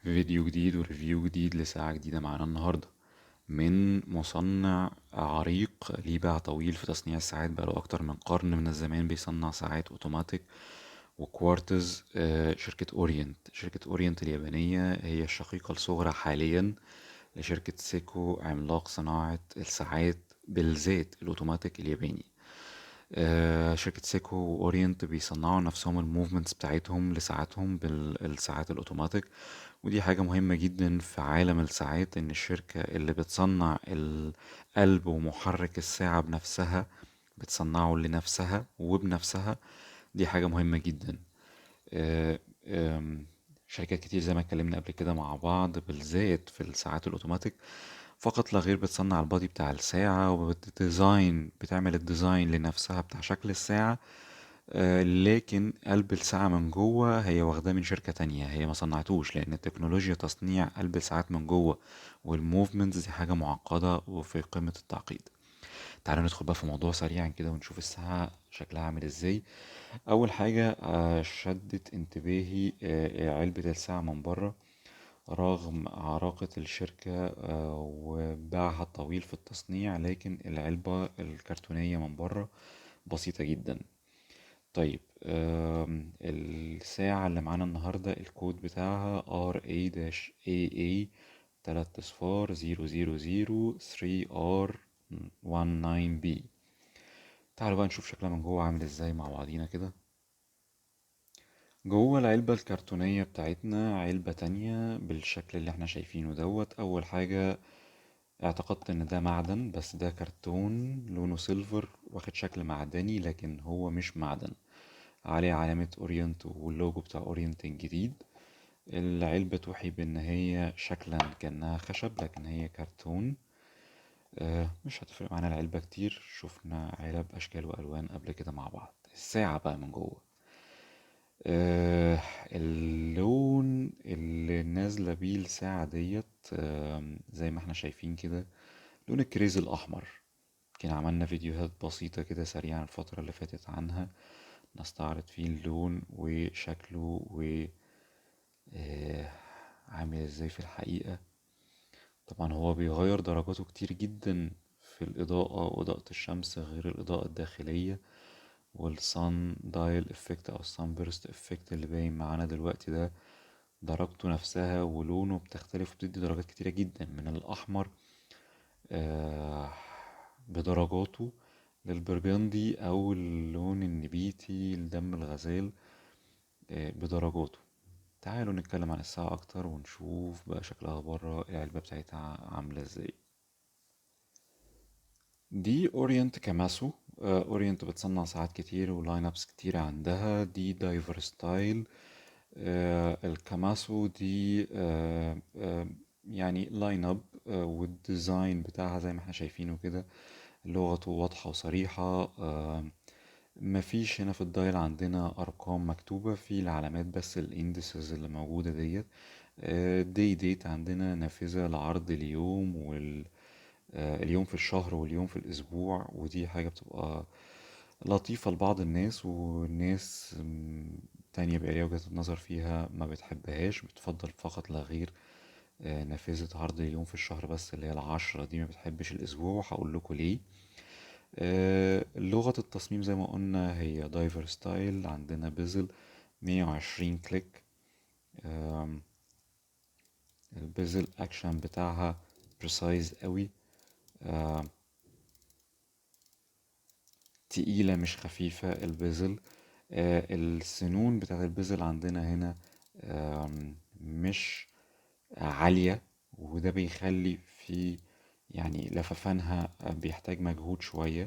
فيديو جديد وريفيو جديد لساعة جديدة معانا النهاردة من مصنع عريق ليه باع طويل في تصنيع الساعات، بقاله أكتر من قرن من الزمان بيصنع ساعات أوتوماتيك وكوارتز. شركة أورينت. شركة أورينت اليابانية هي الشقيقة الصغرى حاليا لشركة سيكو، عملاق صناعة الساعات بالذات الأوتوماتيك الياباني. شركة سيكو وأورينت بيصنعوا نفسهم الموفمنتس بتاعتهم لساعاتهم بالساعات الأوتوماتيك، ودي حاجة مهمة جدا في عالم الساعات، ان الشركة اللي بتصنع القلب ومحرك الساعة بنفسها بتصنعه لنفسها وبنفسها. دي حاجة مهمة جدا. آه، آم، شركات كتير زي ما اتكلمنا قبل كده مع بعض بالذات في الساعات الاوتوماتيك فقط لا غير بتصنع البادي بتاع الساعة وبتديزاين، بتعمل الديزاين لنفسها بتاع شكل الساعة. لكن قلب الساعة من جوه هي واخداه من شركة تانية، هي ما صنعتوش، لأن التكنولوجيا تصنيع قلب الساعات من جوه والموفمنتس دي حاجة معقدة وفي قمة التعقيد. تعالوا ندخل بقى في موضوع سريعا كده ونشوف الساعة شكلها عامل ازاي. أول حاجة شدت انتباهي علبة الساعة من بره. رغم عراقة الشركة وباعها الطويل في التصنيع، لكن العلبة الكرتونية من بره بسيطة جدا. طيب، الساعة اللي معانا النهاردة الكود بتاعها RA-AA 3 0 0 3R19B. تعالوا بقى نشوف شكلها من جوه عامل ازاي مع بعضينا كده. جوه العلبة الكرتونية بتاعتنا علبة تانية بالشكل اللي احنا شايفينه دوت. أول حاجة اعتقدت ان ده معدن، بس ده كرتون لونه سيلفر واخد شكل معدني، لكن هو مش معدن. عليه علامة اورينت واللوجو بتاع اورينت الجديد. العلبة توحي بان هي شكلا كأنها خشب، لكن هي كرتون. مش هتفرق معانا العلبة كتير، شفنا علب اشكال والوان قبل كده مع بعض. الساعة بقى من جوه، آه اللون اللي نازلة بيه الساعة ديت زي ما احنا شايفين كده، لون الكريز الأحمر. كنا عملنا فيديوهات بسيطة كده سريعا الفترة اللي فاتت عنها، نستعرض فيه اللون وشكله و آه، عامل ازاي في الحقيقة. طبعا هو بيغير درجاته كتير جدا في الإضاءة وإضاءة الشمس غير الإضاءة الداخلية، والصن دايل افكت او الصن بيرست افكت اللي باين معانا دلوقتي ده درجته نفسها ولونه بتختلف وبتدي درجات كتيرة جدا من الأحمر آه، بدرجاته للبرجندي أو اللون النبيتي لدم الغزال بدرجاته. تعالوا نتكلم عن الساعة أكتر ونشوف بقى شكلها بره، العلبة بتاعتها عاملة ازاي. دي اورينت كاماسو. اورينت بتصنع ساعات كتير ولاين ابس كتير عندها. دي دايفر ستايل. الكاماسو دي يعني لاين اب، والديزاين بتاعها زي ما احنا شايفينه كده، لغته واضحة وصريحة. مفيش هنا في الدايل عندنا أرقام مكتوبة، في العلامات بس الاندسز اللي موجودة ديت. دي ديت عندنا نافذة لعرض اليوم اليوم في الشهر واليوم في الأسبوع، ودي حاجة بتبقى لطيفة لبعض الناس، والناس تانية بقى ليها وجهة النظر فيها ما بتحبهاش، بتفضل فقط لا غير نافذة عرض اليوم في الشهر بس اللي هي العشرة دي، ما بتحبش الأسبوع. هقول لكم ليه. لغة التصميم زي ما قلنا هي دايفر ستايل. عندنا بيزل 120 كليك. آم، البيزل اكشن بتاعها بريسايز قوي، آم، تقيلة مش خفيفة البيزل. السنون بتاعت البيزل عندنا هنا مش عالية، وده بيخلي في يعني لففانها بيحتاج مجهود شوية.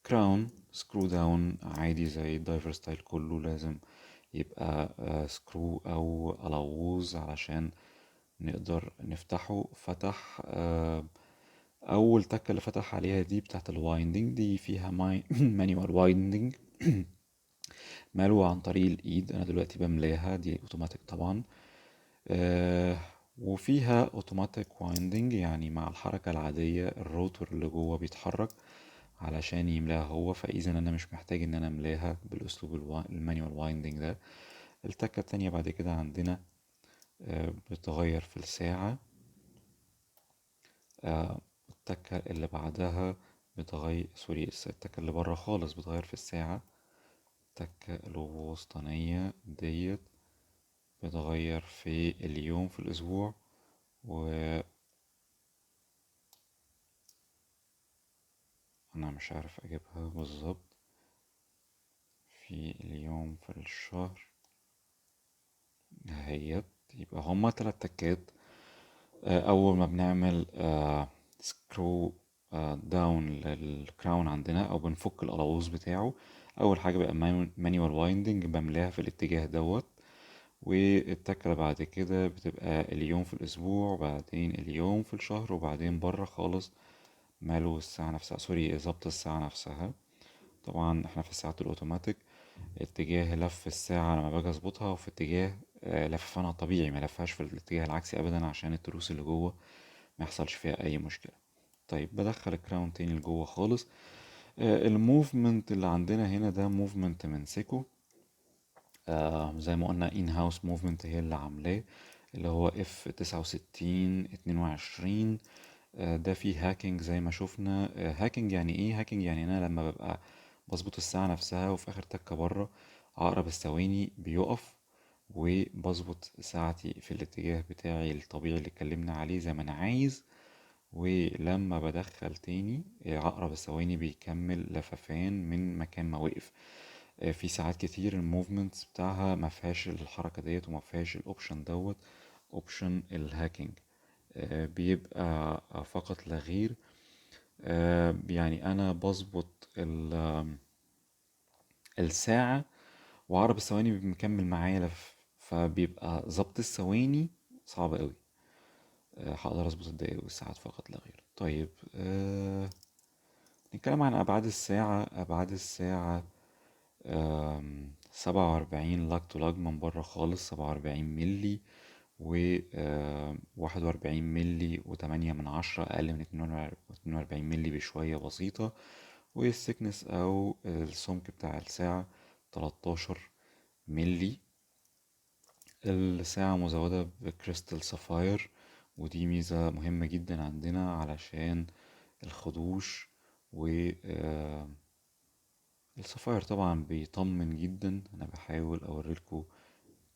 كراون سكرو داون عادي زي الدايفر ستايل كله، لازم يبقى سكرو او الووز علشان نقدر نفتحه. فتح اول تكة اللي فتح عليها دي بتاعت الوايندنج، دي فيها مانيوال وايندنج مالوة عن طريق الايد. انا دلوقتي بملاها، دي اوتوماتيك طبعا. آه وفيها اوتوماتيك وايندنج، يعني مع الحركة العادية الروتور اللي جوه بيتحرك علشان يملاها هو، فاذا انا مش محتاج ان انا املاها بالاسلوب المانيوال وايندنج ده. التكة التانية بعد كده عندنا بتغير في الساعة. التكة اللي بعدها بتغير، سوري، التكة اللي بره خالص بتغير في الساعة. التكة الوسطانية ديت بتغير في اليوم في الأسبوع، وأنا مش عارف أجيبها بالظبط، في اليوم في الشهر هيت. يبقى هما 3 تكات. أول ما بنعمل سكرو داون للكراون عندنا، أو بنفك القلاووز بتاعه، أول حاجة بقى مانيوال وايندنج بملاها في الاتجاه دوت. والتكة اللي بعد كده بتبقى اليوم في الأسبوع، وبعدين اليوم في الشهر، وبعدين بره خالص ماله الساعة نفسها، سوري، ظبط الساعة نفسها. طبعا احنا في الساعات الأوتوماتيك اتجاه لف الساعة لما باجي اظبطها، وفي اتجاه لف انا طبيعي، ما لفهاش في الاتجاه العكسي ابدا عشان التروس اللي جوه ما يحصلش فيها اي مشكلة. طيب بدخل الكراون تاني لجوه خالص. الموفمنت اللي عندنا هنا ده موفمنت من سيكو. زي ما قلنا ان هاوس موفمنت هي اللي عاملاه، اللي هو اف 69 22. ده فيه هاكينج زي ما شفنا. هاكينج يعني ايه؟ هاكينج يعني انا لما ببقى بظبط الساعة نفسها وفي اخر تكة بره عقرب الثواني بيقف، وبظبط ساعتي في الاتجاه بتاعي الطبيعي اللي اتكلمنا عليه زي ما انا عايز. ولما بدخل تاني عقرب الثواني بيكمل لففان من مكان ما وقف. في ساعات كتير الموفمنتس بتاعها ما فيهاش الحركة ديت وما فيهاش الاوبشن دوت، اوبشن الهاكينج. بيبقى فقط لا غير. يعني انا بظبط الساعة وعقرب الثواني بيبقى مكمل معايا لف، فبيبقى ظبط الثواني صعب قوي. هقدر اظبط الدقايق والساعات فقط لا غير. طيب نتكلم عن ابعاد الساعة. ابعاد الساعة 47 لاج تو لاج من بره خالص، 47 ملي، و 41 ملي و8 من 10، أقل من 42 ملي بشوية بسيطة. والسكنس أو السمك بتاع الساعة 13 ملي. الساعة مزودة بكريستال سفاير، ودي ميزة مهمة جدا عندنا علشان الخدوش. و السفاير طبعا بيطمن جدا. انا بحاول اوريلكوا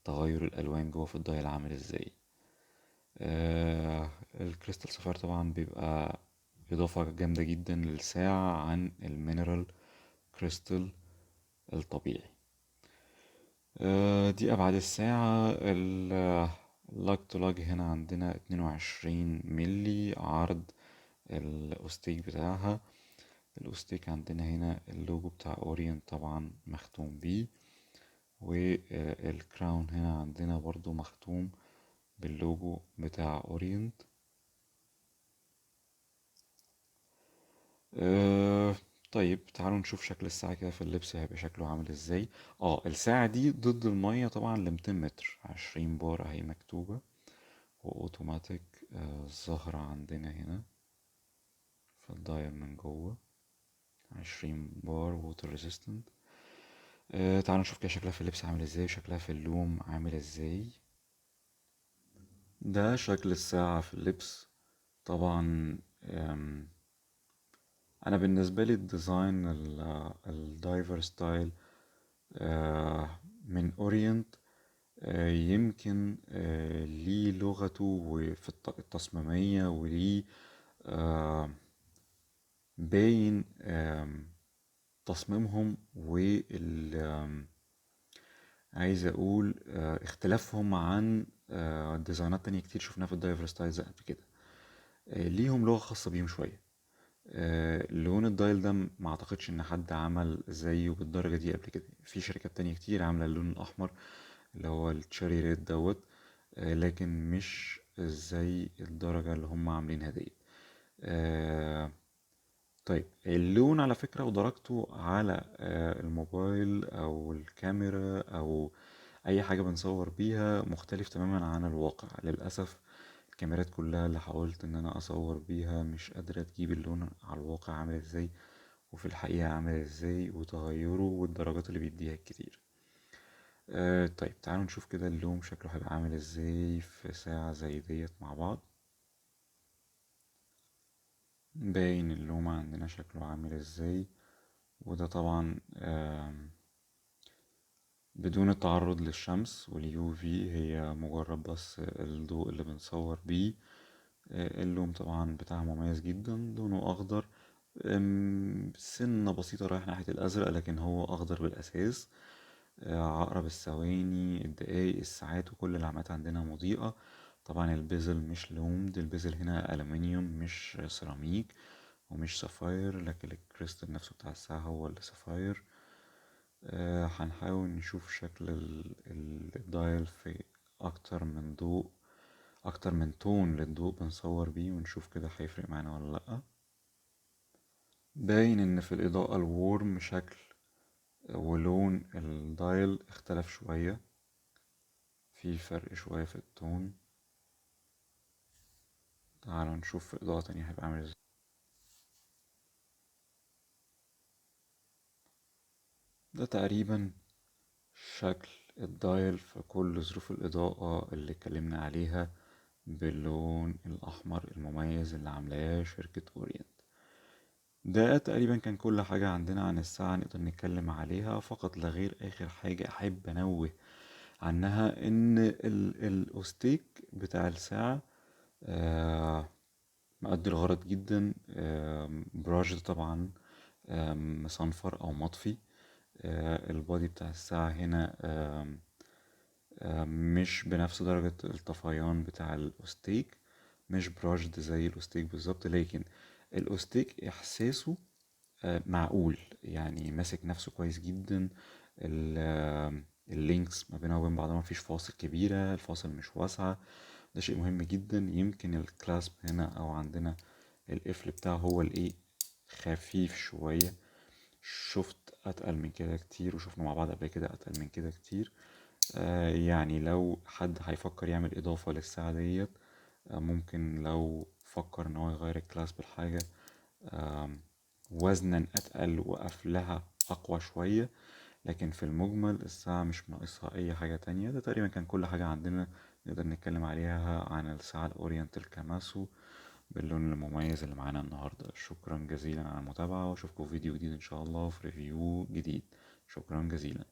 تغير الالوان جوه في الدايل عامل ازاي. الكريستال سفاير طبعا بيبقى اضافة جامدة جدا للساعة عن المينرال كريستال الطبيعي. دي ابعاد الساعة. اللاج تو لاج هنا عندنا 22 ملي عرض الاوستيك بتاعها. الاوستيك عندنا هنا اللوجو بتاع اورينت طبعا مختوم بيه، والكراون هنا عندنا برضو مختوم باللوجو بتاع اورينت. أه طيب تعالوا نشوف شكل الساعة كده في اللبس هيبقى شكله عامل ازاي. الساعة دي ضد المية طبعا ل200 متر، 20 بار اهي مكتوبة، واوتوماتيك. ظاهرة عندنا هنا في الداير من جوه، 20 بار ووتر ريزيستنت. تعالوا نشوف كده شكلها في اللبس عامل ازاي وشكلها في اللوم عامل ازاي. ده شكل الساعة في اللبس. طبعا انا بالنسبة لي الديزاين الدايفر ستايل من اورينت يمكن ليه لغته وفي التصميمية، وليه آه، باين تصميمهم عايز اقول اختلافهم عن ديزاينات تانية كتير شفناها في الدايفر ستايلز قبل كده. ليهم لغة خاصة بيهم شوية. لون الدايل ده ما اعتقدش ان حد عمل زيه بالدرجة دي قبل كده. في شركات تانية كتير عاملة اللون الاحمر اللي هو التشيري ريد دوت، لكن مش زي الدرجة اللي هم عاملينها دي. آه، طيب اللون على فكرة ودرجته على الموبايل او الكاميرا او اي حاجة بنصور بيها مختلف تماما عن الواقع للأسف. الكاميرات كلها اللي حاولت ان انا اصور بيها مش قادرة تجيب اللون على الواقع عامل ازاي وفي الحقيقة عامل ازاي وتغيره والدرجات اللي بيديها الكتير. طيب تعالوا نشوف كده اللوم شكله هيبقى عامل ازاي في ساعة زي ديت مع بعض. باين اللوم عندنا شكله عامل ازاي، وده طبعا بدون التعرض للشمس واليو في، هي مجرد بس الضوء اللي بنصور بيه. اللون طبعا بتاعها مميز جدا، لونه اخضر، سنة بسيطة رايح ناحية الازرق، لكن هو اخضر بالاساس. عقرب الثواني، الدقايق، الساعات، وكل العلامات عندنا مضيئة. طبعا البيزل مش لوم، دي البيزل هنا ألمنيوم مش سيراميك ومش سفاير، لكن الكريستال نفسه بتاع الساعة هو اللي سفاير. هنحاول نشوف شكل الدايل في أكتر من ضوء، أكتر من تون للضوء بنصور بيه، ونشوف كده هيفرق معانا ولا لأ. باين إن في الإضاءة الورم شكل ولون الدايل اختلف شوية، في فرق شوية في التون. تعالوا نشوف في إضاءة تانية هيبقى عامل ازاي. ده تقريبا شكل الدايل في كل ظروف الإضاءة اللي اتكلمنا عليها باللون الأحمر المميز اللي عاملاه شركة أورينت. ده تقريبا كان كل حاجة عندنا عن الساعة نقدر نتكلم عليها، فقط لا غير آخر حاجة أحب أنوه عنها إن الأوستيك بتاع الساعة مؤدي الغرض جدا. براج طبعا مصنفر أو مطفي. البادي بتاع الساعة هنا مش بنفس درجة الطفيان بتاع الأوستيك، مش براشد زي الأوستيك بالظبط، لكن الأوستيك إحساسه معقول، يعني ماسك نفسه كويس جدا. اللينكس ما بينها وبين بعضها مفيش فاصل كبيرة، الفاصل مش واسعة، ده شيء مهم جدا. يمكن الكلاسب هنا أو عندنا القفل بتاعه هو الإيه، خفيف شوية. شفت أتقل من كده كتير، وشفنا مع بعض قبل كده أتقل من كده كتير. يعني لو حد هيفكر يعمل إضافة للساعة ديت، ممكن لو فكر إن هو يغير الكلاس بالحاجة وزنا أتقل وقفلها أقوى شوية، لكن في المجمل الساعة مش ناقصها أي حاجة تانية. ده تقريبا كان كل حاجة عندنا نقدر نتكلم عليها عن الساعة الأورينتال كاماسو باللون المميز اللي معانا النهاردة. شكرا جزيلا على المتابعة، وأشوفكم في فيديو جديد إن شاء الله في ريفيو جديد. شكرا جزيلا.